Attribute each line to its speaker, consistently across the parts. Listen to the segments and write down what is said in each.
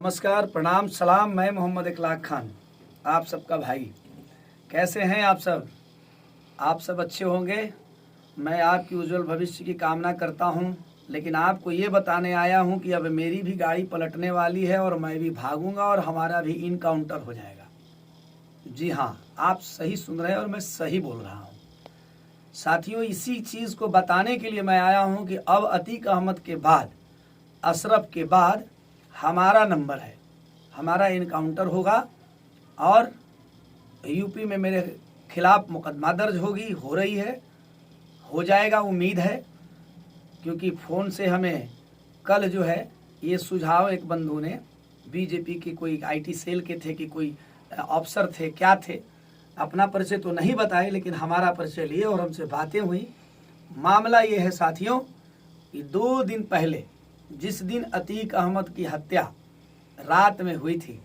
Speaker 1: नमस्कार, प्रणाम, सलाम। मैं मोहम्मद इकलाक खान, आप सबका भाई। कैसे हैं आप सब? आप सब अच्छे होंगे। मैं आपकी उज्जवल भविष्य की कामना करता हूं। लेकिन आपको ये बताने आया हूं कि अब मेरी भी गाड़ी पलटने वाली है और मैं भी भागूंगा और हमारा भी इनकाउंटर हो जाएगा। जी हाँ, आप सही सुन रहे हैं और मैं सही बोल रहा हूँ। साथियों, इसी चीज़ को बताने के लिए मैं आया हूँ कि अब अतीक अहमद के बाद, अशरफ के बाद हमारा नंबर है, हमारा इनकाउंटर होगा और यूपी में मेरे खिलाफ मुकदमा दर्ज होगी, हो रही है, हो जाएगा, उम्मीद है। क्योंकि फ़ोन से हमें कल जो है ये सुझाव एक बंधु ने, बीजेपी के कोई आईटी सेल के थे कि कोई अफसर थे, क्या थे, अपना परिचय तो नहीं बताए, लेकिन हमारा परिचय लिए और हमसे बातें हुई। मामला ये है साथियों कि 2 दिन पहले, जिस दिन अतीक अहमद की हत्या रात में हुई थी,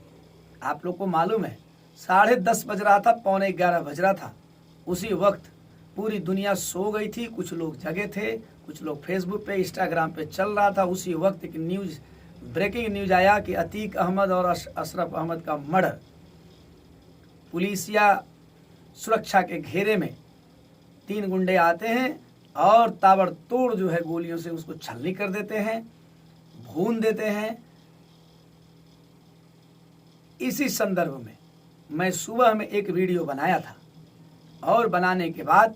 Speaker 1: आप लोग को मालूम है 10:30 बज रहा था, 11:15 बज रहा था। उसी वक्त पूरी दुनिया सो गई थी, कुछ लोग जगे थे, कुछ लोग फेसबुक पे, इंस्टाग्राम पे चल रहा था। उसी वक्त एक न्यूज़, ब्रेकिंग न्यूज़ आया कि अतीक अहमद और अशरफ अहमद का मर्डर। पुलिसिया सुरक्षा के घेरे में 3 गुंडे आते हैं और ताबड़तोड़ जो है गोलियों से उसको छलनी कर देते हैं, भून देते हैं। इसी संदर्भ में मैं सुबह में एक वीडियो बनाया था और बनाने के बाद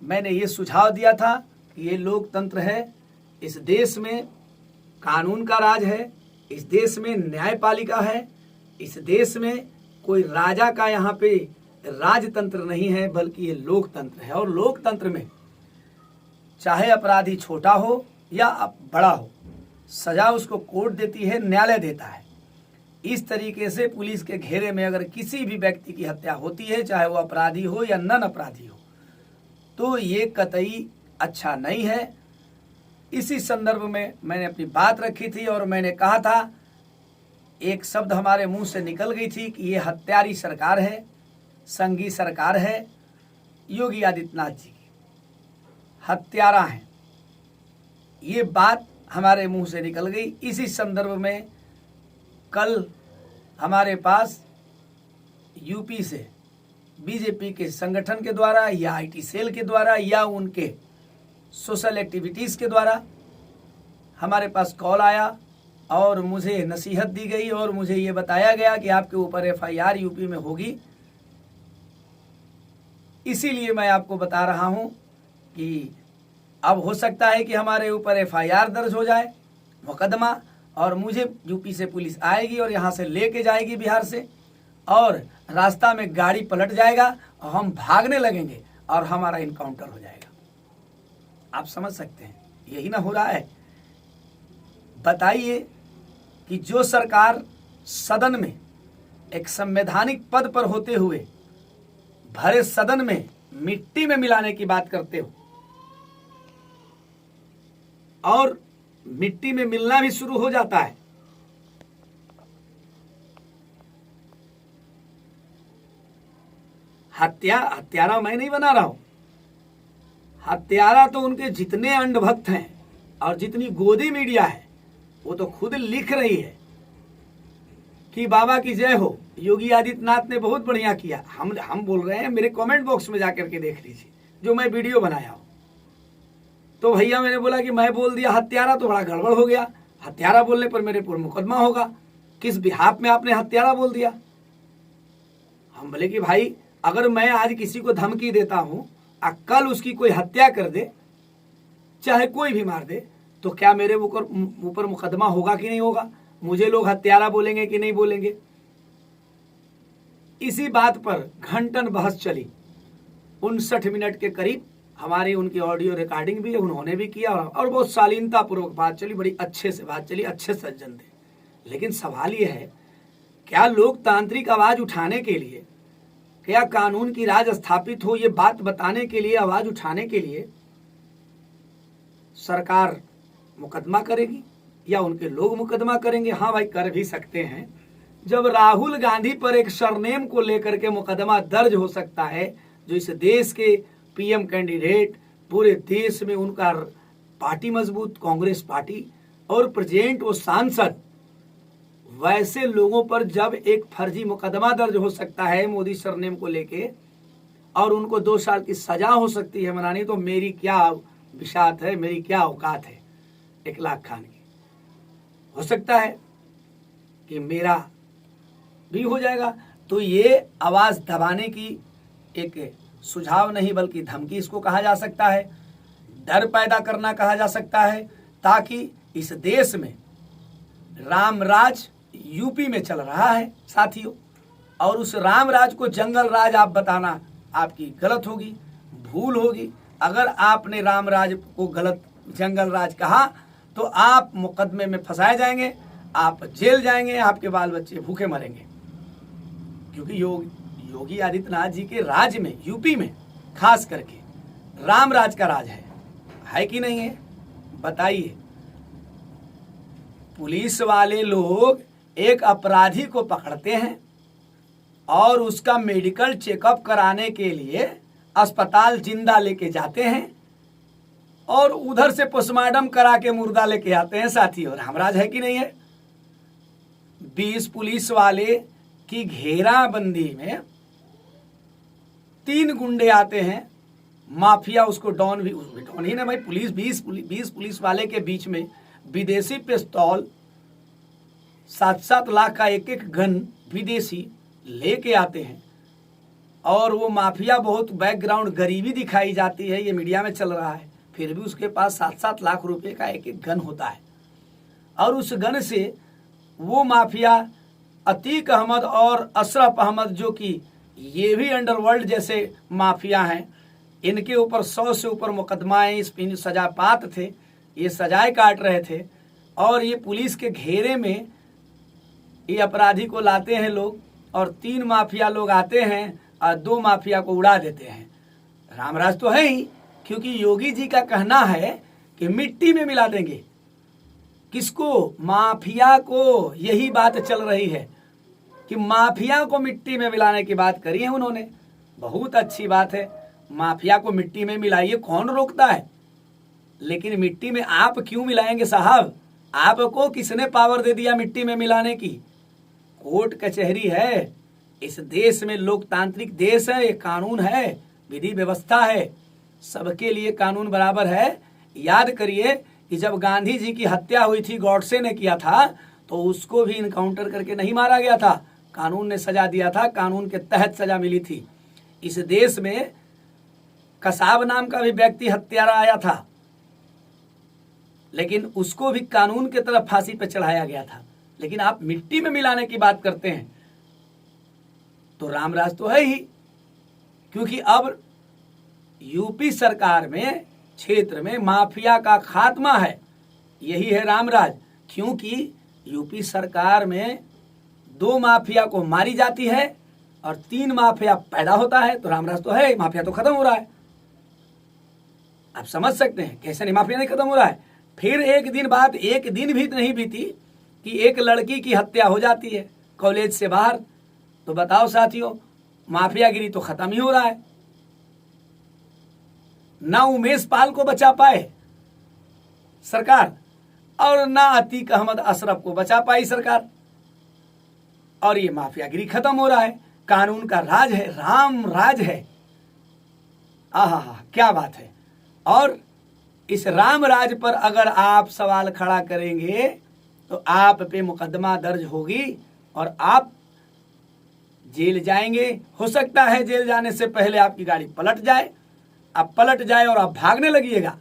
Speaker 1: मैंने ये सुझाव दिया था कि ये लोकतंत्र है, इस देश में कानून का राज है, इस देश में न्यायपालिका है, इस देश में कोई राजा का यहाँ पे राजतंत्र नहीं है, बल्कि ये लोकतंत्र है। और लोकतंत्र में चाहे अपराधी छोटा हो या बड़ा हो, सजा उसको कोर्ट देती है, न्यायालय देता है। इस तरीके से पुलिस के घेरे में अगर किसी भी व्यक्ति की हत्या होती है, चाहे वो अपराधी हो या नन अपराधी हो, तो ये कतई अच्छा नहीं है। इसी संदर्भ में मैंने अपनी बात रखी थी और मैंने कहा था, एक शब्द हमारे मुंह से निकल गई थी कि ये हत्यारी सरकार है, संघी सरकार है, योगी आदित्यनाथ जी की हत्यारा हैं। ये बात हमारे मुंह से निकल गई। इसी संदर्भ में कल हमारे पास यूपी से बीजेपी के संगठन के द्वारा या आईटी सेल के द्वारा या उनके सोशल एक्टिविटीज़ के द्वारा हमारे पास कॉल आया और मुझे नसीहत दी गई और मुझे ये बताया गया कि आपके ऊपर एफआईआर यूपी में होगी। इसीलिए मैं आपको बता रहा हूँ कि अब हो सकता है कि हमारे ऊपर एफआईआर दर्ज हो जाए, मुकदमा, और मुझे यूपी से पुलिस आएगी और यहाँ से लेके जाएगी बिहार से, और रास्ता में गाड़ी पलट जाएगा और हम भागने लगेंगे और हमारा इनकाउंटर हो जाएगा। आप समझ सकते हैं, यही ना हो रहा है। बताइए कि जो सरकार सदन में एक संवैधानिक पद पर होते हुए भरे सदन में मिट्टी में मिलाने की बात करते हो और मिट्टी में मिलना भी शुरू हो जाता है। हत्यारा मैं नहीं बना रहा हूं, हत्यारा तो उनके जितने अंधभक्त हैं और जितनी गोदी मीडिया है वो तो खुद लिख रही है कि बाबा की जय हो, योगी आदित्यनाथ ने बहुत बढ़िया किया। हम बोल रहे हैं, मेरे कमेंट बॉक्स में जाकर के देख लीजिए जो मैं वीडियो बनाया हूं। तो भैया मैंने बोला कि मैं बोल दिया हत्यारा तो बड़ा गड़बड़ हो गया, हत्यारा बोलने पर मेरे पर मुकदमा होगा, किस बिहाफ में आपने हत्यारा बोल दिया। हम बोले कि भाई अगर मैं आज किसी को धमकी देता हूं और कल उसकी कोई हत्या कर दे, चाहे कोई भी मार दे, तो क्या मेरे ऊपर मुकदमा होगा कि नहीं होगा? मुझे लोग हत्यारा बोलेंगे कि नहीं बोलेंगे? इसी बात पर घंटन बहस चली, 59 मिनट के करीब। हमारी उनकी ऑडियो रिकॉर्डिंग भी उन्होंने भी किया और बहुत शालीनता पूर्वक बात चली, बड़ी अच्छे से बात चली, अच्छे सज्जन थे। लेकिन सवाल यह है, क्या लोकतांत्रिक आवाज उठाने के लिए, क्या कानून की राज स्थापित हो, ये बात बताने के लिए, आवाज उठाने के लिए सरकार मुकदमा करेगी या उनके लोग मुकदमा करेंगे? हाँ भाई, कर भी सकते हैं। जब राहुल गांधी पर एक सरनेम को लेकर के मुकदमा दर्ज हो सकता है, जो इस देश के पीएम कैंडिडेट, पूरे देश में उनका पार्टी मजबूत, कांग्रेस पार्टी, और प्रेजेंट वो सांसद, वैसे लोगों पर जब एक फर्जी मुकदमा दर्ज हो सकता है मोदी सरनेम को लेके और उनको 2 साल की सजा हो सकती है मनानी, तो मेरी क्या बिशात है, मेरी क्या औकात है 1 लाख खान की। हो सकता है कि मेरा भी हो जाएगा। तो ये आवाज दबाने की एक सुझाव नहीं बल्कि धमकी इसको कहा जा सकता है, डर पैदा करना कहा जा सकता है, ताकि इस देश में राम राज यूपी में चल रहा है साथियों, और उस राम राज को जंगल राज आप बताना आपकी गलत होगी, भूल होगी। अगर आपने राम राज को गलत जंगल राज कहा तो आप मुकदमे में फंसाए जाएंगे, आप जेल जाएंगे, आपके बाल बच्चे भूखे मरेंगे। क्योंकि योगी आदित्यनाथ जी के राज में, यूपी में खास करके राम राज का राज है कि नहीं है? बताइए। पुलिस वाले लोग एक अपराधी को पकड़ते हैं और उसका मेडिकल चेकअप कराने के लिए अस्पताल जिंदा लेके जाते हैं और उधर से पोस्टमार्टम करा के मुर्दा लेके आते हैं साथियों। रामराज है कि नहीं है? 20 पुलिस वाले की घेराबंदी में 3 गुंडे आते हैं, माफिया उसको डॉन ही ना भाई, 20 पुलिस वाले के बीच में विदेशी पिस्तौल 7-7 लाख का एक गन विदेशी लेके आते हैं और वो माफिया बहुत बैकग्राउंड गरीबी दिखाई जाती है, ये मीडिया में चल रहा है, फिर भी उसके पास 7-7 लाख रुपए का एक गन होता है और उस गन से वो माफिया अतीक अहमद और अशरफ अहमद, जो कि ये भी अंडरवर्ल्ड जैसे माफिया हैं, इनके ऊपर 100 से ऊपर मुकदमाएं, इन सजापात थे, ये सजाएं काट रहे थे और ये पुलिस के घेरे में ये अपराधी को लाते हैं लोग और 3 माफिया लोग आते हैं और 2 माफिया को उड़ा देते हैं। रामराज तो है ही, क्योंकि योगी जी का कहना है कि मिट्टी में मिला देंगे। किसको? माफिया को। यही बात चल रही है कि माफिया को मिट्टी में मिलाने की बात करी है उन्होंने। बहुत अच्छी बात है, माफिया को मिट्टी में मिलाइए, कौन रोकता है? लेकिन मिट्टी में आप क्यों मिलाएंगे साहब? आपको किसने पावर दे दिया मिट्टी में मिलाने की? कोर्ट कचहरी है, इस देश में लोकतांत्रिक देश है, ये कानून है, विधि व्यवस्था है, सबके लिए कानून बराबर है। याद करिए कि जब गांधी जी की हत्या हुई थी, गॉडसे ने किया था, तो उसको भी इनकाउंटर करके नहीं मारा गया था, कानून ने सजा दिया था, कानून के तहत सजा मिली थी। इस देश में कसाब नाम का भी व्यक्ति हत्यारा आया था, लेकिन उसको भी कानून के तरफ फांसी पर चढ़ाया गया था। लेकिन आप मिट्टी में मिलाने की बात करते हैं, तो रामराज तो है ही, क्योंकि अब यूपी सरकार में क्षेत्र में माफिया का खात्मा है, यही है रामराज। क्योंकि यूपी सरकार में 2 माफिया को मारी जाती है और 3 माफिया पैदा होता है, तो रामराज तो है, माफिया तो खत्म हो रहा है। आप समझ सकते हैं कैसे नहीं, माफिया नहीं खत्म हो रहा है। फिर एक दिन बाद, एक दिन भी नहीं बीती कि एक लड़की की हत्या हो जाती है कॉलेज से बाहर, तो बताओ साथियों, माफियागिरी तो खत्म ही हो रहा है। ना उमेश पाल को बचा पाए सरकार और ना अतीक अहमद अशरफ को बचा पाई सरकार, और ये माफियागिरी खत्म हो रहा है। कानून का राज है, राम राज है। आहा, क्या बात है। और इस राम राज पर अगर आप सवाल खड़ा करेंगे तो आप पे मुकदमा दर्ज होगी और आप जेल जाएंगे। हो सकता है जेल जाने से पहले आपकी गाड़ी पलट जाए, आप पलट जाए और आप भागने लगिएगा,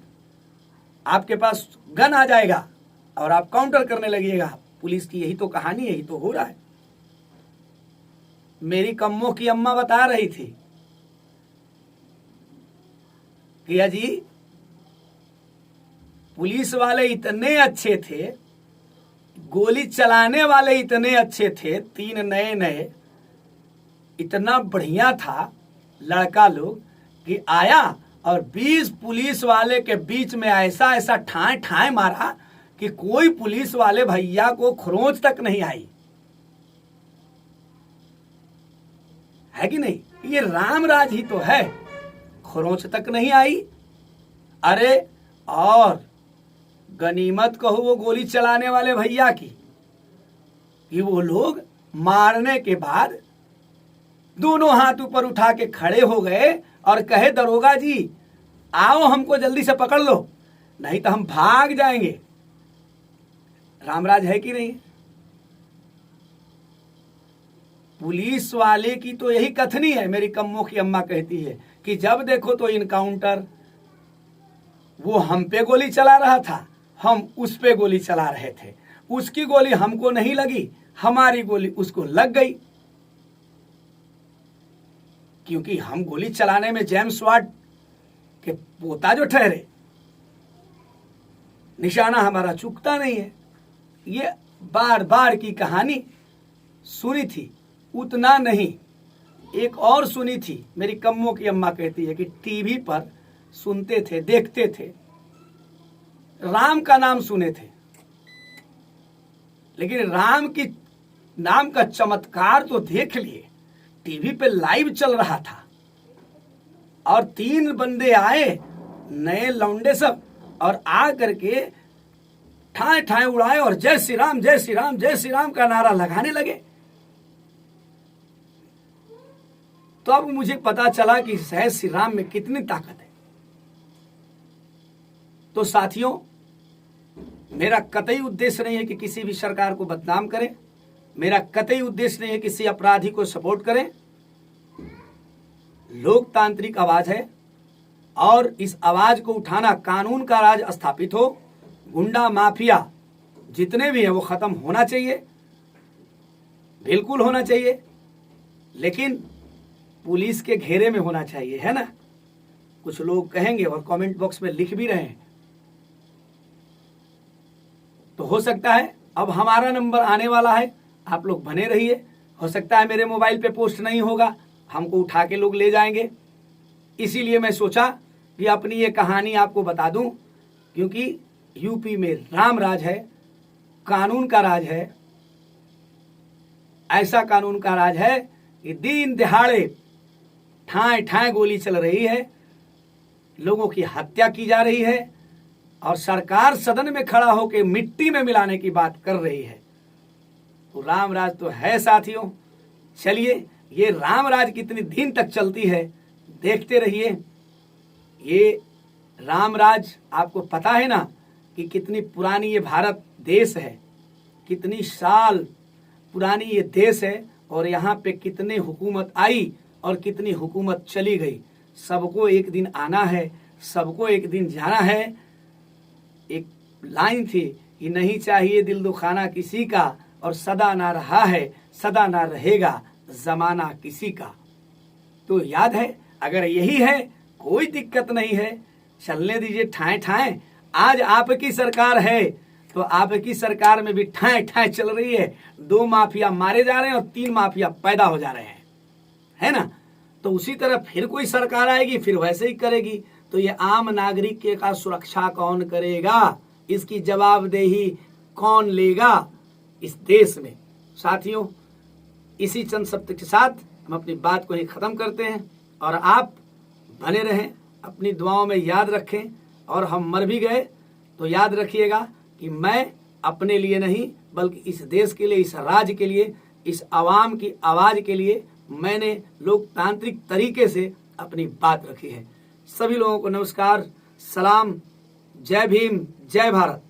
Speaker 1: आपके पास गन आ जाएगा और आप काउंटर करने लगिएगा पुलिस की। यही तो कहानी, यही तो हो रहा है। मेरी कम्मों की अम्मा बता रही थी कि अजी पुलिस वाले इतने अच्छे थे, गोली चलाने वाले इतने अच्छे थे, 3 नए, इतना बढ़िया था लड़का लोग कि आया और 20 पुलिस वाले के बीच में ऐसा ऐसा ठाए ठाए मारा कि कोई पुलिस वाले भैया को खरोंच तक नहीं आई। है कि नहीं? ये रामराज ही तो है, खरोंच तक नहीं आई। अरे और गनीमत कहो वो गोली चलाने वाले भैया की कि वो लोग मारने के बाद दोनों हाथ ऊपर उठा के खड़े हो गए और कहे दरोगा जी आओ हमको जल्दी से पकड़ लो, नहीं तो हम भाग जाएंगे। रामराज है कि नहीं? पुलिस वाले की तो यही कथनी है। मेरी कम्मों की अम्मा कहती है कि जब देखो तो इनकाउंटर, वो हम पे गोली चला रहा था, हम उस पे गोली चला रहे थे, उसकी गोली हमको नहीं लगी, हमारी गोली उसको लग गई, क्योंकि हम गोली चलाने में जेम्स वाट के पोता जो ठहरे, निशाना हमारा चूकता नहीं है। ये बार बार की कहानी सुनी थी, उतना नहीं, एक और सुनी थी। मेरी कम्मों की अम्मा कहती है कि टीवी पर सुनते थे, देखते थे, राम का नाम सुने थे, लेकिन राम की नाम का चमत्कार तो देख लिए। टीवी पे लाइव चल रहा था और 3 बंदे आए, नए लौंडे सब, और आ करके ठाए ठाए उड़ाए और जय श्री राम जय श्री राम जय श्री राम का नारा लगाने लगे। तो अब मुझे पता चला कि जय श्री राम में कितनी ताकत है। तो साथियों, मेरा कतई उद्देश्य नहीं है कि किसी भी सरकार को बदनाम करें, मेरा कतई उद्देश्य नहीं है किसी अपराधी को सपोर्ट करें। लोकतांत्रिक आवाज है और इस आवाज को उठाना, कानून का राज स्थापित हो, गुंडा माफिया जितने भी हैं वो खत्म होना चाहिए, बिल्कुल होना चाहिए, लेकिन पुलिस के घेरे में होना चाहिए, है ना। कुछ लोग कहेंगे और कमेंट बॉक्स में लिख भी रहे हैं। तो हो सकता है अब हमारा नंबर आने वाला है, आप लोग बने रहिए। हो सकता है मेरे मोबाइल पे पोस्ट नहीं होगा, हमको उठा के लोग ले जाएंगे। इसीलिए मैं सोचा कि अपनी ये कहानी आपको बता दूं, क्योंकि यूपी में राम राज है, कानून का राज है। ऐसा कानून का राज है कि दिन दिहाड़े ठाए ठाए गोली चल रही है, लोगों की हत्या की जा रही है और सरकार सदन में खड़ा होकर मिट्टी में मिलाने की बात कर रही है। तो राम राज तो है साथियों। चलिए, ये राम राज कितनी दिन तक चलती है देखते रहिए। ये राम राज आपको पता है ना कि कितनी पुरानी ये भारत देश है, कितनी साल पुरानी ये देश है, और यहाँ पे कितने हुकूमत आई और कितनी हुकूमत चली गई। सबको एक दिन आना है, सबको एक दिन जाना है। एक लाइन थी कि नहीं चाहिए दिल दुखाना किसी का, और सदा ना रहा है सदा ना रहेगा जमाना किसी का। तो याद है, अगर यही है कोई दिक्कत नहीं है, चलने दीजिए ठाए ठाए। आज आपकी सरकार है तो आपकी सरकार में भी ठाए ठाए चल रही है। 2 माफिया मारे जा रहे हैं और 3 माफिया पैदा हो जा रहे हैं, है ना। तो उसी तरह फिर कोई सरकार आएगी, फिर वैसे ही करेगी। तो ये आम नागरिक के का सुरक्षा कौन करेगा, इसकी जवाबदेही कौन लेगा इस देश में। साथियों, इसी चंद शब्द के साथ हम अपनी बात को ही खत्म करते हैं, और आप बने रहें, अपनी दुआओं में याद रखें। और हम मर भी गए तो याद रखिएगा कि मैं अपने लिए नहीं बल्कि इस देश के लिए, इस राज्य के लिए, इस आवाम की आवाज के लिए मैंने लोकतांत्रिक तरीके से अपनी बात रखी है। सभी लोगों को नमस्कार, सलाम, जय भीम, जय भारत।